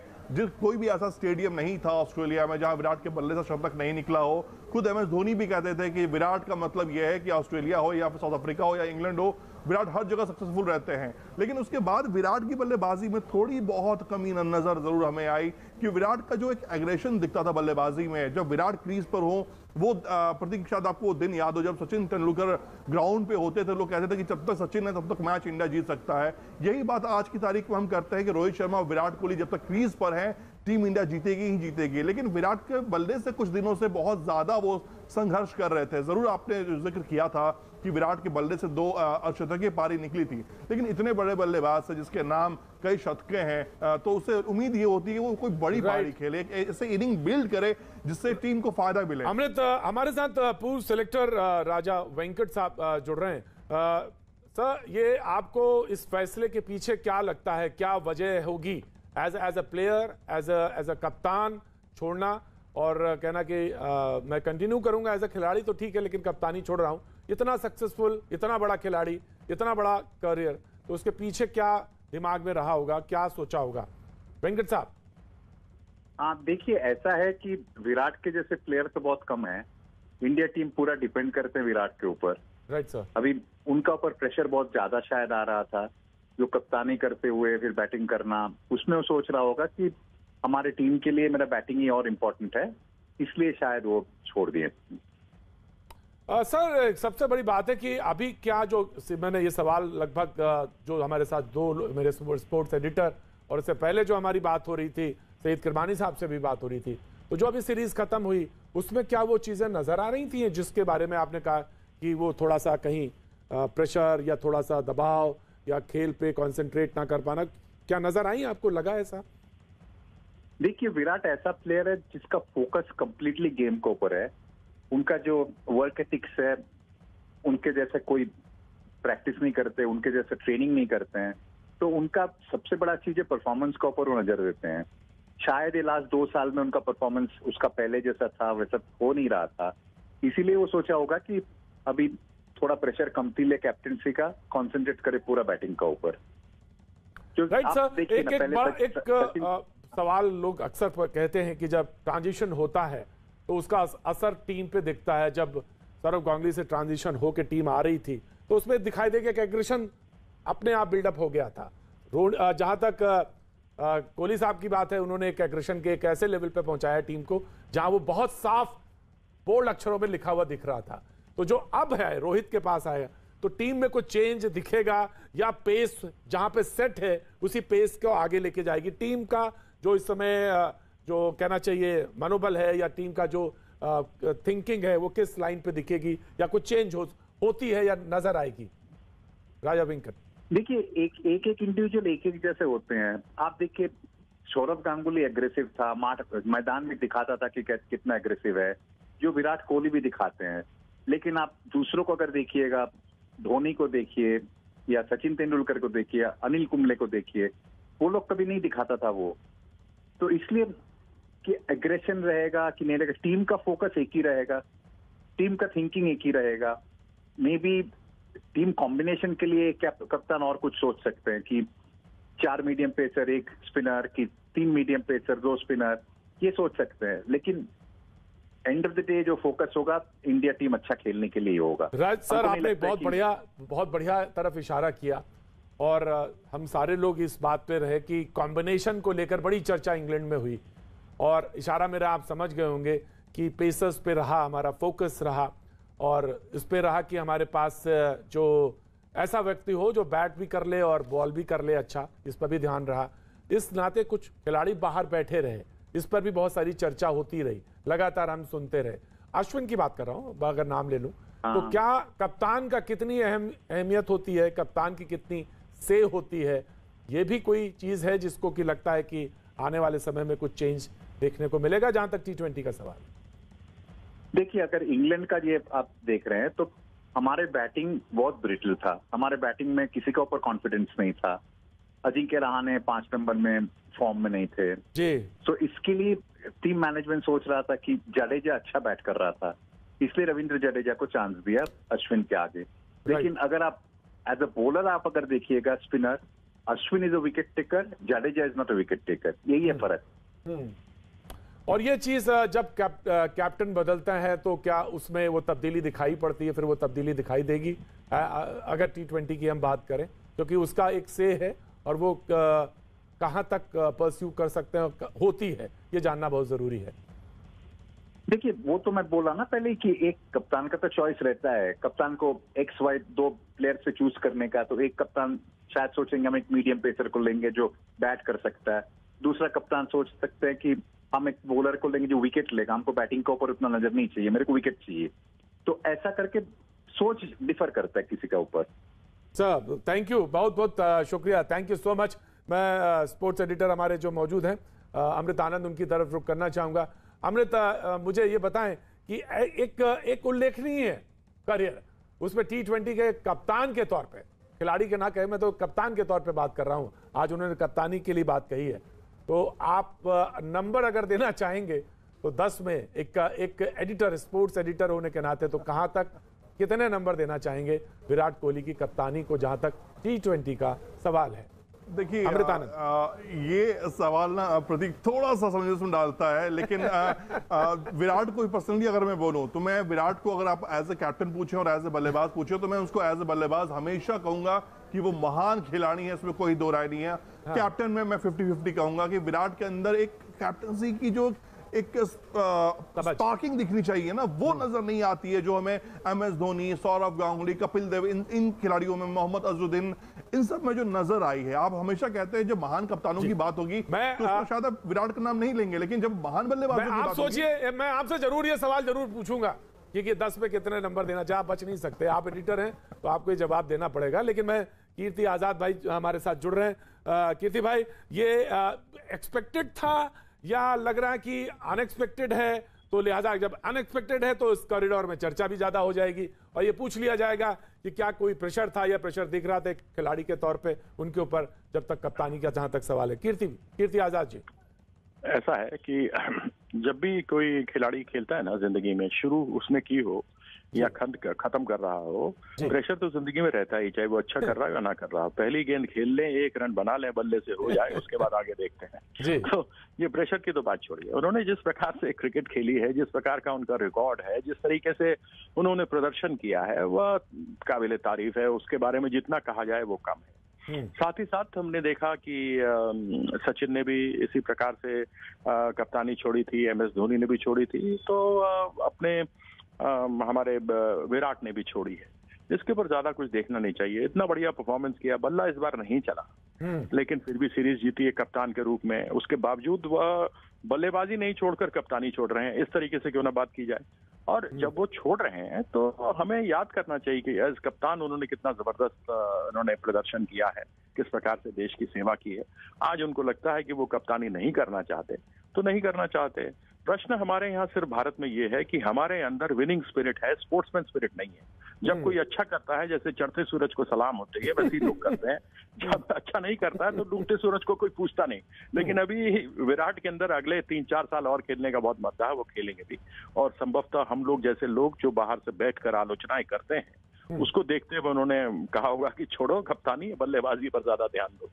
कोई भी ऐसा स्टेडियम नहीं था ऑस्ट्रेलिया में जहां विराट के बल्ले से शब्द तक नहीं निकला हो। खुद MS धोनी भी कहते थे कि विराट का मतलब यह है कि ऑस्ट्रेलिया हो या फिर साउथ अफ्रीका हो या इंग्लैंड हो, विराट हर जगह सक्सेसफुल रहते हैं। लेकिन उसके बाद विराट की बल्लेबाजी में थोड़ी बहुत कमी नजर जरूर हमें आई कि विराट का जो एक एग्रेशन दिखता था बल्लेबाजी में, जब विराट क्रीज पर हो, वो प्रतीक शायद आपको वो दिन याद हो जब सचिन तेंदुलकर ग्राउंड पे होते थे, लोग कहते थे कि जब तक सचिन है तब तक मैच इंडिया जीत सकता है। यही बात आज की तारीख में हम करते हैं कि रोहित शर्मा और विराट कोहली जब तक क्रीज पर हैं, टीम इंडिया जीतेगी ही जीतेगी। लेकिन विराट के बल्ले से कुछ दिनों से बहुत ज्यादा वो संघर्ष कर रहे थे। जरूर आपने जिक्र किया था कि विराट के बल्ले से 2 अर्धशतकीय पारी निकली थी, लेकिन इतने बड़े बल्लेबाज से जिसके नाम कई शतकें हैं, तो उससे उम्मीद ये होती है कि वो कोई बड़ी पारी खेले, ऐसे इनिंग बिल्ड करे जिससे टीम को फायदा मिले। अमृत, हमारे साथ पूर्व सिलेक्टर राजा वेंकट साहब जुड़ रहे हैं। सर, ये आपको इस फैसले के पीछे क्या लगता है, क्या वजह होगी as a player, as a कप्तान छोड़ना और कहना कि मैं कंटिन्यू करूंगा एज अ खिलाड़ी तो ठीक है, लेकिन कप्तानी छोड़ रहा हूं। इतना सक्सेसफुल, इतना बड़ा खिलाड़ी, इतना बड़ा करियर, तो उसके पीछे क्या दिमाग में रहा होगा, क्या सोचा होगा? वेंकट साहब। हाँ, देखिए, ऐसा है कि विराट के जैसे प्लेयर तो बहुत कम है। इंडिया टीम पूरा डिपेंड करते हैं विराट के ऊपर। Right sir. अभी उनका ऊपर प्रेशर बहुत ज्यादा शायद आ रहा था, जो कप्तानी करते हुए फिर बैटिंग करना, उसमें वो सोच रहा होगा कि हमारे टीम के लिए मेरा बैटिंग ही और इम्पोर्टेंट है, इसलिए शायद वो छोड़ दिए। सर, सबसे बड़ी बात है कि अभी क्या जो मैंने ये सवाल लगभग जो हमारे साथ 2 मेरे स्पोर्ट्स एडिटर और इससे पहले जो हमारी बात हो रही थी सैयद किरमानी साहब से भी बात हो रही थी, तो जो अभी सीरीज खत्म हुई उसमें क्या वो चीजें नजर आ रही थी जिसके बारे में आपने कहा कि वो थोड़ा सा कहीं प्रेशर या थोड़ा सा दबाव या खेल पे कंसंट्रेट ना कर पाना, क्या नजर आई, आपको लगा ऐसा? देखिए, विराट ऐसा प्लेयर है जिसका फोकस कंप्लीटली गेम के ऊपर है। उनका जो वर्क एथिक्स है, उनके जैसे कोई प्रैक्टिस नहीं करते, उनके जैसे ट्रेनिंग नहीं करते हैं, तो उनका सबसे बड़ा चीज है परफॉर्मेंस के ऊपर वो नजर देते हैं। शायद ये लास्ट 2 साल में उनका परफॉर्मेंस उसका पहले जैसा था वैसा हो नहीं रहा था, इसीलिए वो सोचा होगा कि अभी थोड़ा प्रेशर कमती ले कैप्टनसी का, कॉन्सेंट्रेट करे पूरा बैटिंग का ऊपर। राइट सर, एक सवाल लोग अक्सर कहते हैं कि जब ट्रांजिशन होता है तो उसका असर टीम पे दिखता है। जब सौरव गांगुली से ट्रांजिशन होकर टीम आ रही थी तो उसमें दिखाई दे कि एग्रेशन अपने आप बिल्डअप हो गया था। जहां तक कोहली साहब की बात है, उन्होंने एक एग्रेशन के एक ऐसे लेवल पे पहुंचाया टीम को जहां वो बहुत साफ बोल्ड अक्षरों में लिखा हुआ दिख रहा था। तो जो अब है, रोहित के पास आया तो टीम में कुछ चेंज दिखेगा या पेस जहां पे सेट है उसी पेस को आगे लेके जाएगी? टीम का जो इस समय जो कहना चाहिए मनोबल है या टीम का जो थिंकिंग है वो किस लाइन पे दिखेगी या कुछ चेंज होती है या नजर आएगी? राजा वेंकट। देखिए, एक इंडिविजुअल एक जैसे होते हैं। आप देखिए, सौरव गांगुली एग्रेसिव था, मैदान में दिखाता था कि कितना एग्रेसिव है, जो विराट कोहली भी दिखाते हैं। लेकिन आप दूसरों को अगर देखिएगा, धोनी को देखिए या सचिन तेंदुलकर को देखिए, अनिल कुंबले को देखिए, वो लोग कभी नहीं दिखाता था वो। तो इसलिए कि एग्रेशन रहेगा कि नहीं रहेगा, टीम का फोकस एक ही रहेगा, टीम का थिंकिंग एक ही रहेगा। मे बी टीम कॉम्बिनेशन के लिए कप्तान और कुछ सोच सकते हैं कि 4 मीडियम पेसर 1 स्पिनर की 3 मीडियम पेसर 2 स्पिनर, ये सोच सकते हैं। लेकिन एंड ऑफ द डे जो फोकस होगा इंडिया टीम अच्छा खेलने के लिए होगा। राज सर, आपने बहुत बढ़िया तरफ इशारा किया और हम सारे लोग इस बात पे रहे कि कॉम्बिनेशन को लेकर बड़ी चर्चा इंग्लैंड में हुई और इशारा मेरा आप समझ गए होंगे कि पेसर्स पे रहा हमारा फोकस रहा और इस पे रहा कि हमारे पास जो ऐसा व्यक्ति हो जो बैट भी कर ले और बॉल भी कर ले अच्छा, इस पर भी ध्यान रहा। इस नाते कुछ खिलाड़ी बाहर बैठे रहे, इस पर भी बहुत सारी चर्चा होती रही, लगातार हम सुनते रहे। अश्विन की बात कर रहा हूं, अगर नाम ले लूं तो क्या कप्तान का कितनी अहमियत होती है, कप्तान की कितनी से होती है, ये भी कोई चीज है जिसको कि लगता है कि आने वाले समय में कुछ चेंज देखने को मिलेगा जहां तक T20 का सवाल? देखिए, अगर इंग्लैंड का ये आप देख रहे हैं तो हमारे बैटिंग बहुत ब्रिटल था, हमारे बैटिंग में किसी के ऊपर कॉन्फिडेंस नहीं था। अजिंक्य रहाणे 5 नंबर में फॉर्म में नहीं थे जी। तो इसके लिए टीम मैनेजमेंट सोच रहा था कि जडेजा अच्छा बैट कर रहा था, इसलिए रविंद्र जडेजा को चांस दिया अश्विन के आगे। लेकिन अगर आप एज अ बॉलर आप अगर देखिएगा, spinner Ashwin is a wicket taker, Jadeja is not a wicket taker, यही है फर्क। और ये चीज जब कैप्टन बदलता है तो क्या उसमें वो तब्दीली दिखाई पड़ती है? फिर वो तब्दीली दिखाई देगी अगर T20 की हम बात करें, क्योंकि उसका एक से है और वो कहां तक परस्यू कर सकते हैं, होती है, ये जानना बहुत जरूरी है। देखिए, वो तो मैं बोला ना पहले कि एक कप्तान का तो चॉइस रहता है, कप्तान को XY 2 प्लेयर से चूज करने का। तो एक कप्तान शायद सोचेंगे हम एक मीडियम पेसर को लेंगे जो बैट कर सकता है, दूसरा कप्तान सोच सकते हैं कि हम एक बॉलर को लेंगे जो विकेट लेगा, हमको बैटिंग के ऊपर उतना नजर नहीं चाहिए, मेरे को विकेट चाहिए। तो ऐसा करके सोच डिफर करता है किसी का ऊपर। सर थैंक यू, बहुत बहुत शुक्रिया, थैंक यू सो मच। मैं स्पोर्ट्स एडिटर हमारे जो मौजूद हैं अमृत आनंद, उनकी तरफ रुख करना चाहूंगा। अमृत, मुझे ये बताएं कि एक उल्लेखनीय करियर उसमें T20 के कप्तान के तौर पे, खिलाड़ी के ना कहे, मैं तो कप्तान के तौर पे बात कर रहा हूं, आज उन्होंने कप्तानी के लिए बात कही है, तो आप नंबर अगर देना चाहेंगे तो 10 में एक एडिटर, स्पोर्ट्स एडिटर होने के नाते तो कहां तक, कितने नंबर देना चाहेंगे विराट कोहली की कप्तानी को जहां तक T20 का सवाल है? देखिए, ये सवाल ना प्रतीक थोड़ा सा समझ में डालता है, लेकिन विराट को पर्सनली अगर मैं बोलूं तो मैं विराट को अगर आप एज ए कैप्टन पूछे और एज ए बल्लेबाज पूछे तो मैं उसको एज ए बल्लेबाज हमेशा कहूंगा कि वो महान खिलाड़ी है, इसमें कोई दो राय नहीं है। हाँ। कैप्टन में मैं 50-50 कहूंगा कि विराट के अंदर एक कैप्टनसी की जो एक स्पार्किंग दिखनी चाहिए ना, वो नजर नहीं आती है जो हमें MS धोनी, सौरव गांगुली, कपिल देव, इन खिलाड़ियों में, मोहम्मद अजरुद्दीन, इन सब में जो नजर आई है। आप हमेशा कहते हैं जब महान कप्तानों की बात होगी तो शायद आप विराट का नाम नहीं लेंगे, लेकिन जब महान बल्लेबाजों की बात सोचिए, मैं आपसे जरूर ये सवाल जरूर पूछूंगा कि 10 पे कितने नंबर देना चाहिए। आप बच नहीं सकते, आप एडिटर हैं तो आपको ये जवाब देना पड़ेगा। लेकिन मैं, कीर्ति आजाद भाई हमारे साथ जुड़ रहे हैं। कीर्ति भाई, ये एक्सपेक्टेड था या लग रहा है कि अनएक्सपेक्टेड है? तो लिहाजा जब अनएक्सपेक्टेड है तो इस कॉरिडोर में चर्चा भी ज्यादा हो जाएगी और ये पूछ लिया जाएगा कि क्या कोई प्रेशर था या प्रेशर दिख रहा था खिलाड़ी के तौर पे उनके ऊपर, जब तक कप्तानी का जहां तक सवाल है। कीर्ति आजाद जी, ऐसा है कि जब भी कोई खिलाड़ी खेलता है ना जिंदगी में, शुरू उसने की हो या खत्म कर रहा हो, प्रेशर तो जिंदगी में रहता ही, चाहे वो अच्छा कर रहा है या ना कर रहा हो। पहली गेंद खेल लें, 1 रन बना लें, बल्ले से हो जाए, उसके बाद आगे देखते हैं। तो ये प्रेशर की तो बात छोड़िए, उन्होंने जिस प्रकार से क्रिकेट खेली है, जिस प्रकार का उनका रिकॉर्ड है, जिस तरीके से उन्होंने प्रदर्शन किया है, वह काबिले तारीफ है। उसके बारे में जितना कहा जाए वो कम है। साथ ही साथ हमने देखा कि सचिन ने भी इसी प्रकार से कप्तानी छोड़ी थी, MS धोनी ने भी छोड़ी थी, तो अपने हमारे विराट ने भी छोड़ी है। इसके ऊपर ज्यादा कुछ देखना नहीं चाहिए। इतना बढ़िया परफॉर्मेंस किया, बल्ला इस बार नहीं चला, लेकिन फिर भी सीरीज जीती है कप्तान के रूप में। उसके बावजूद वह बल्लेबाजी नहीं छोड़कर कप्तानी छोड़ रहे हैं, इस तरीके से क्यों ना बात की जाए। और जब वो छोड़ रहे हैं तो हमें याद करना चाहिए कि एज कप्तान उन्होंने कितना जबरदस्त उन्होंने प्रदर्शन किया है, किस प्रकार से देश की सेवा की है। आज उनको लगता है कि वो कप्तानी नहीं करना चाहते तो नहीं करना चाहते, प्रश्न हमारे यहाँ सिर्फ भारत में ये है कि हमारे अंदर विनिंग स्पिरिट है, स्पोर्ट्समैन स्पिरिट नहीं है। जब कोई अच्छा करता है, जैसे चढ़ते सूरज को सलाम होते है, वैसे ही लोग करते हैं। जब अच्छा नहीं करता है तो डूबते सूरज को कोई पूछता नहीं। लेकिन अभी विराट के अंदर अगले 3-4 साल और खेलने का बहुत मौका है, वो खेलेंगे भी। और संभवतः हम लोग जैसे लोग जो बाहर से बैठकर आलोचनाएं करते हैं, उसको देखते हुए उन्होंने कहा होगा कि छोड़ो कप्तानी, बल्लेबाजी पर ज्यादा ध्यान दो।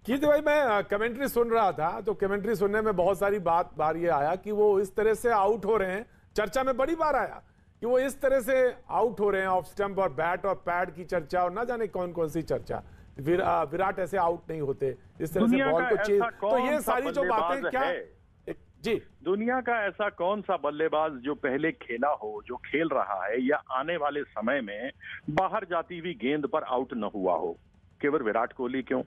कीर्ति भाई, मैं कमेंट्री सुन रहा था तो कमेंट्री सुनने में बहुत सारी बार ये आया कि वो इस तरह से आउट हो रहे हैं। चर्चा में बड़ी बार आया कि वो इस तरह से आउट हो रहे हैं, ऑफ स्टंप और बैट और पैड की चर्चा और ना जाने कौन कौन सी चर्चा। विराट ऐसे आउट नहीं होते, इस तरह से बॉल को चेज। तो ये सारी जो बातें क्या जी, दुनिया का ऐसा कौन सा बल्लेबाज जो पहले खेला हो, जो खेल रहा है या आने वाले समय में बाहर जाती हुई गेंद पर आउट न हुआ हो? केवल विराट कोहली क्यों?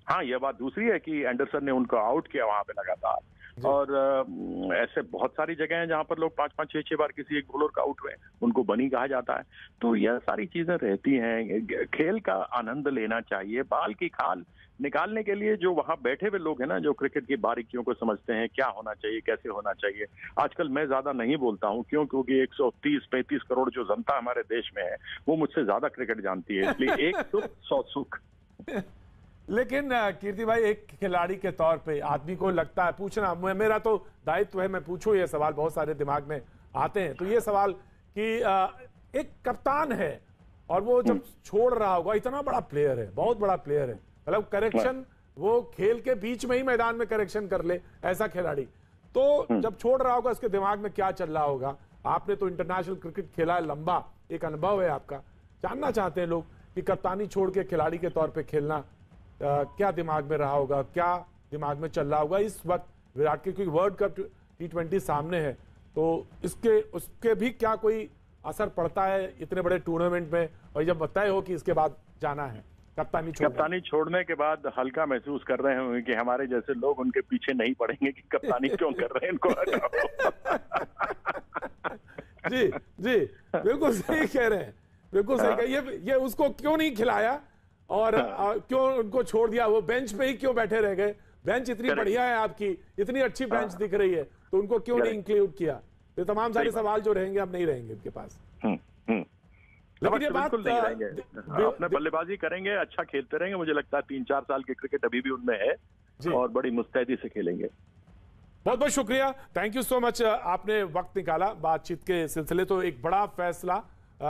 हाँ, यह बात दूसरी है कि एंडरसन ने उनको आउट किया वहां पे लगातार, और ऐसे बहुत सारी जगह हैं जहां पर लोग 5-5, 6-6 बार किसी एक बॉलर का आउट हुए, उनको बनी कहा जाता है। तो यह सारी चीजें रहती हैं। खेल का आनंद लेना चाहिए। बाल की खाल निकालने के लिए जो वहां बैठे हुए लोग हैं ना, जो क्रिकेट की बारीकियों को समझते हैं, क्या होना चाहिए, कैसे होना चाहिए। आजकल मैं ज्यादा नहीं बोलता हूं, क्योंकि 130-35 करोड़ जो जनता हमारे देश में है, वो मुझसे ज्यादा क्रिकेट जानती है। इसलिए एक सुख 100 सुख। लेकिन कीर्ति भाई, एक खिलाड़ी के तौर पे आदमी को लगता है, पूछना मेरा तो दायित्व है, मैं पूछूं ये सवाल, बहुत सारे दिमाग में आते हैं। तो ये सवाल कि एक कप्तान है और वो जब छोड़ रहा होगा, इतना बड़ा प्लेयर है, बहुत बड़ा प्लेयर है, मतलब करेक्शन वो खेल के बीच में ही मैदान में करेक्शन कर ले, ऐसा खिलाड़ी। तो जब छोड़ रहा होगा, उसके दिमाग में क्या चल रहा होगा? आपने तो इंटरनेशनल क्रिकेट खेला है, लंबा एक अनुभव है आपका। जानना चाहते हैं लोग कि कप्तानी छोड़ के खिलाड़ी के तौर पे खेलना क्या दिमाग में रहा होगा, क्या दिमाग में चल रहा होगा इस वक्त विराट के? क्योंकि वर्ल्ड कप T20 सामने है, तो उसके भी क्या कोई असर पड़ता है इतने बड़े टूर्नामेंट में? और जब बताए हो कि इसके बाद जाना है, कप्तानी छोड़ने के बाद हल्का महसूस कर रहे होंगे कि हमारे जैसे लोग उनके पीछे नहीं पड़ेंगे कि कप्तानी क्यों कर रहे हैं, इनको जी जी, बिल्कुल सही कह रहे हैं, बिल्कुल सही कह। ये उसको क्यों नहीं खिलाया और क्यों उनको छोड़ दिया? वो बेंच पे ही क्यों बैठे रह गए? बेंच इतनी बढ़िया है आपकी, इतनी अच्छी बेंच दिख रही है, तो उनको क्यों नहीं इंक्लूड किया? तो तमाम सारे सवाल जो रहेंगे अब नहीं रहेंगे उनके पास। लेकिन ये बात अपने बल्लेबाजी करेंगे, अच्छा खेलते रहेंगे। मुझे लगता है 3-4 साल की क्रिकेट अभी भी उनमें है और बड़ी मुस्तैदी से खेलेंगे। बहुत बहुत शुक्रिया, थैंक यू सो मच, आपने वक्त निकाला बातचीत के सिलसिले। तो एक बड़ा फैसला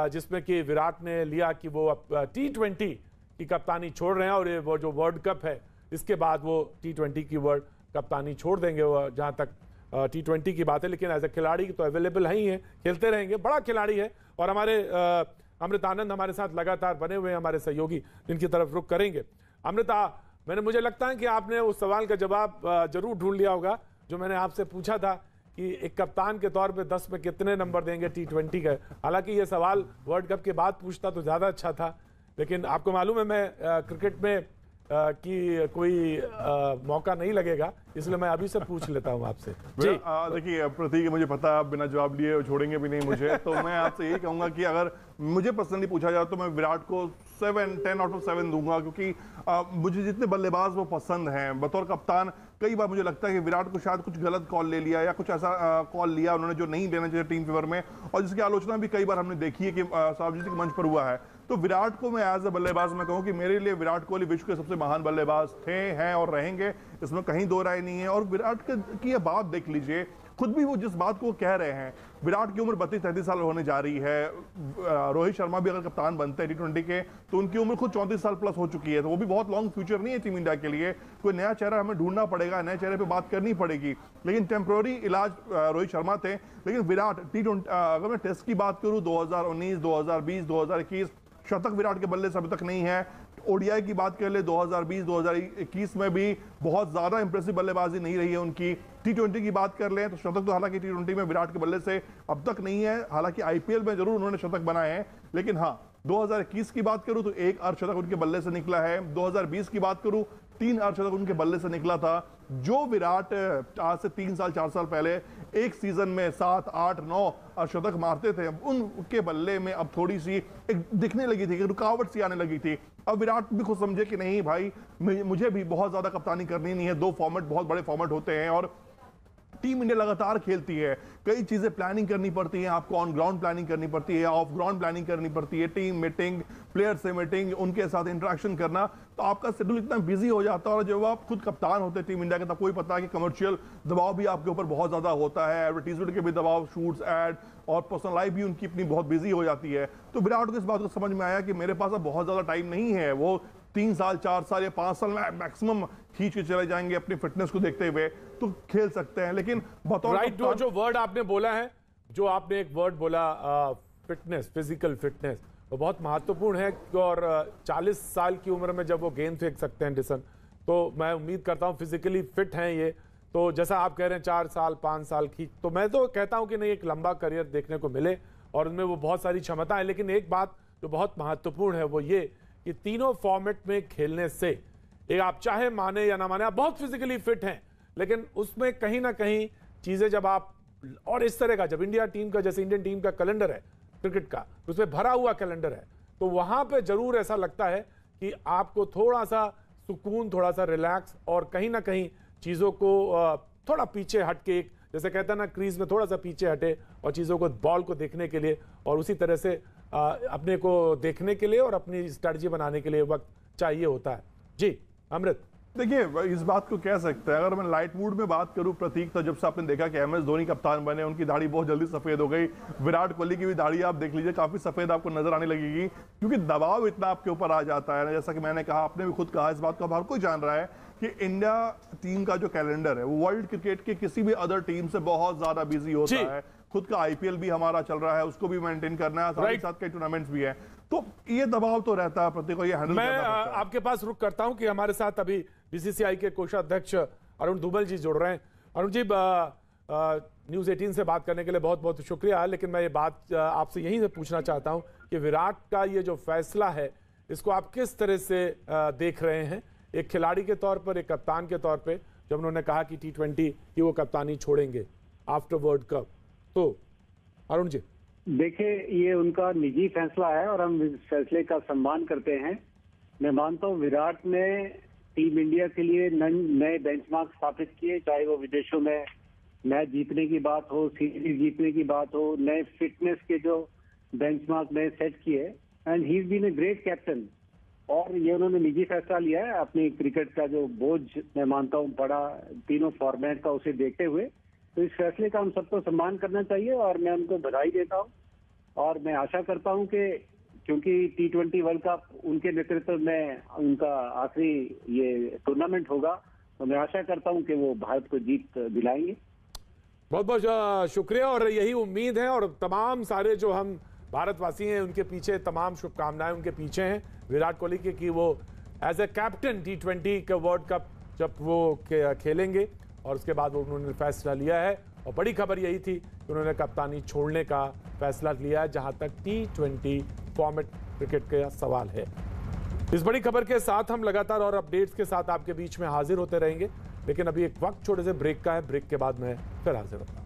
जिसमें कि विराट ने लिया कि वो अब T20 की कप्तानी छोड़ रहे हैं, और वो जो वर्ल्ड कप है इसके बाद वो T20 की वर्ल्ड कप्तानी छोड़ देंगे, जहां तक T20 की बात है। लेकिन एज ए खिलाड़ी तो अवेलेबल ही है, खेलते रहेंगे, बड़ा खिलाड़ी है। और हमारे अमृता आनंद हमारे साथ लगातार बने हुए हैं, हमारे सहयोगी, जिनकी तरफ रुख करेंगे। अमृता, मुझे लगता है कि आपने उस सवाल का जवाब जरूर ढूंढ लिया होगा जो मैंने आपसे पूछा था कि एक कप्तान के तौर पे 10 में कितने नंबर देंगे T20 का। हालांकि ये सवाल वर्ल्ड कप के बाद पूछता तो ज्यादा अच्छा था, लेकिन आपको मालूम है मैं क्रिकेट में कि कोई मौका नहीं लगेगा, इसलिए मैं अभी से पूछ लेता हूं आपसे। जी देखिए प्रतीक, मुझे पता आप बिना जवाब लिए छोड़ेंगे भी नहीं मुझे, तो मैं आपसे यही कहूंगा कि अगर मुझे पर्सनली पूछा जाए तो मैं विराट को 10 आउट ऑफ 7 दूंगा, क्योंकि मुझे जितने बल्लेबाज वो पसंद हैं बतौर कप्तान, कई बार मुझे लगता है कि विराट को शायद कुछ गलत कॉल ले लिया या कुछ ऐसा कॉल लिया उन्होंने जो नहीं लेना चाहिए टीम फेवर में, और जिसकी आलोचना भी कई बार हमने देखी है कि सार्वजनिक मंच पर हुआ है। तो विराट को मैं एज ए बल्लेबाज मैं कहूं कि मेरे लिए विराट कोहली विश्व के सबसे महान बल्लेबाज थे, हैं और रहेंगे, इसमें कहीं दो राय नहीं है। और विराट की ये बात देख लीजिए, खुद भी वो जिस बात को कह रहे हैं, विराट की उम्र 32-33 साल होने जा रही है। रोहित शर्मा भी अगर कप्तान बनते हैं T20 के तो उनकी उम्र खुद 34 साल प्लस हो चुकी है, तो वो भी बहुत लॉन्ग फ्यूचर नहीं है टीम इंडिया के लिए। कोई नया चेहरा हमें ढूंढना पड़ेगा, नए चेहरे पे बात करनी पड़ेगी, लेकिन टेम्पोररी इलाज रोहित शर्मा थे। लेकिन विराट T20 अगर मैं टेस्ट की बात करूं 2019, 2020, 2021 शतक विराट के बल्ले से अभी तक नहीं है। ओडीआई की बात कर ले 2020, 2021 में भी बहुत ज्यादा इंप्रेसिव बल्लेबाजी नहीं रही है उनकी। T20 की बात कर लें तो शतक तो हालांकि T20 में विराट के बल्ले से अब तक नहीं है, हालांकि आईपीएल में जरूर उन्होंने शतक बनाए हैं। लेकिन हाँ, 2021 की बात करूं तो एक अर्धशतक उनके बल्ले से निकला है। 2020 की बात करूं 3 अर्धशतक उनके बल्ले से निकला था। जो विराट आज से 3 साल 4 साल पहले एक सीजन में 7, 8, 9 अर्धशतक मारते थे, उनके बल्ले में अब थोड़ी सी एक दिखने लगी थी, रुकावट सी आने लगी थी। अब विराट भी खुद समझे कि नहीं भाई, मुझे भी बहुत ज्यादा कप्तानी करनी नहीं है, 2 फॉर्मेट बहुत बड़े फॉर्मेट होते हैं और टीम इंडिया लगातार खेलती है, कई चीजें प्लानिंग करनी पड़ती हैं, आपको ऑन ग्राउंड प्लानिंग करनी पड़ती है, ऑफ ग्राउंड प्लानिंग करनी पड़ती है, टीम मीटिंग, प्लेयर से मीटिंग, उनके साथ इंटरेक्शन करना, तो आपका शेड्यूल इतना बिजी हो जाता है। और जब आप खुद कप्तान होते हैं टीम इंडिया के, तब कोई पता है कि कमर्शियल दबाव भी आपके ऊपर बहुत ज्यादा होता है, एडवर्टीजमेंट के भी दबाव, शूट्स, एड और पर्सनल लाइफ भी उनकी अपनी बहुत बिजी हो जाती है। तो विराट को इस बात को समझ में आया कि मेरे पास अब बहुत ज्यादा टाइम नहीं है, वो 3 साल 4 साल या 5 साल में मैक्सिमम खींच के चले जाएंगे अपनी फिटनेस को देखते हुए, तो खेल सकते हैं। लेकिन बतौर राइट, जो वर्ड आपने बोला है, जो आपने एक वर्ड बोला फिटनेस, फिजिकल फिटनेस, वो बहुत महत्वपूर्ण है। और 40 साल की उम्र में जब वो गेंद फेंक सकते हैं एंडरसन, तो मैं उम्मीद करता हूं फिजिकली फिट हैं ये। तो जैसा आप कह रहे हैं 4 साल 5 साल की, तो मैं तो कहता हूं कि नहीं, एक लंबा करियर देखने को मिले और उनमें वो बहुत सारी क्षमता है। लेकिन एक बात जो बहुत महत्वपूर्ण है वो ये कि तीनों फॉर्मेट में खेलने से, एक आप चाहे माने या ना माने, आप बहुत फिजिकली फिट हैं, लेकिन उसमें कहीं ना कहीं चीजें जब आप, और इस तरह का जब इंडिया टीम का, जैसे इंडियन टीम का कैलेंडर है क्रिकेट का, उसमें भरा हुआ कैलेंडर है, तो वहां पे जरूर ऐसा लगता है कि आपको थोड़ा सा सुकून, थोड़ा सा रिलैक्स और कहीं ना कहीं चीजों को थोड़ा पीछे हट के, जैसे कहते हैं ना, क्रीज में थोड़ा सा पीछे हटे और चीजों को, बॉल को देखने के लिए और उसी तरह से अपने को देखने के लिए और अपनी स्ट्रेटजी बनाने के लिए वक्त चाहिए होता है। जी अमृत, देखिए इस बात को कह सकते हैं, अगर मैं लाइट मूड में बात करूं प्रतीक, तो जब से आपने देखा कि MS धोनी कप्तान बने, उनकी दाढ़ी बहुत जल्दी सफेद हो गई। विराट कोहली की भी दाढ़ी आप देख लीजिए, काफी सफेद आपको नजर आने लगेगी, क्योंकि दबाव इतना आपके ऊपर आ जाता है ना। जैसा कि मैंने कहा, आपने भी खुद कहा, इस बात को हर कोई जान रहा है कि इंडिया टीम का जो कैलेंडर है वो वर्ल्ड क्रिकेट के किसी भी अदर टीम से बहुत ज्यादा बिजी होता है। खुद का IPL भी हमारा चल रहा है, उसको भी मेंटेन करना है, साथ ही साथ कई टूर्नामेंट्स भी है, तो ये दबाव तो रहता है प्रतीक को, ये हैंडल करना पड़ता है। आपके पास रुक करता हूं कि हमारे साथ अभी BCCI के कोषाध्यक्ष अरुण धूमल जी जुड़ रहे हैं। अरुण जी, न्यूज़ 18 से बात करने के लिए बहुत बहुत शुक्रिया, लेकिन मैं ये बात आपसे यहीं से पूछना चाहता हूं कि विराट का ये जो फैसला है, इसको आप किस तरह से देख रहे हैं, एक खिलाड़ी के तौर पर, एक कप्तान के तौर पे, जब उन्होंने कहा कि T20 की वो कप्तानी छोड़ेंगे आफ्टर वर्ल्ड कप, तो अरुण जी? देखिए, ये उनका निजी फैसला है और हम इस फैसले का सम्मान करते हैं। मैं मानता हूँ विराट ने टीम इंडिया के लिए नए बेंचमार्क स्थापित किए, चाहे वो विदेशों में मैच जीतने की बात हो, सीरीज जीतने की बात हो, नए फिटनेस के जो बेंचमार्क नए सेट किए, and he is been a great captain. और ये उन्होंने निजी फैसला लिया है, अपनी क्रिकेट का जो बोझ मैं मानता हूँ बड़ा तीनों फॉर्मेट का, उसे देखते हुए, तो इस फैसले का हम सबको सम्मान करना चाहिए और मैं उनको बधाई देता हूँ। और मैं आशा करता हूँ कि क्योंकि T20 वर्ल्ड कप उनके नेतृत्व में उनका आखिरी ये टूर्नामेंट होगा, तो मैं आशा करता हूँ कि वो भारत को जीत दिलाएंगे। बहुत बहुत शुक्रिया, और यही उम्मीद है, और तमाम सारे जो हम भारतवासी हैं उनके पीछे तमाम शुभकामनाएं उनके पीछे हैं विराट कोहली के, कि वो एज ए कैप्टन T20 का वर्ल्ड कप जब वो खेलेंगे, और उसके बाद उन्होंने फैसला लिया है। और बड़ी खबर यही थी कि उन्होंने कप्तानी छोड़ने का फैसला लिया है, जहां तक T20 फॉर्मेट क्रिकेट का सवाल है। इस बड़ी खबर के साथ हम लगातार और अपडेट्स के साथ आपके बीच में हाजिर होते रहेंगे, लेकिन अभी एक वक्त छोटे से ब्रेक का है, ब्रेक के बाद मैं फिर हाजिर होता हूं।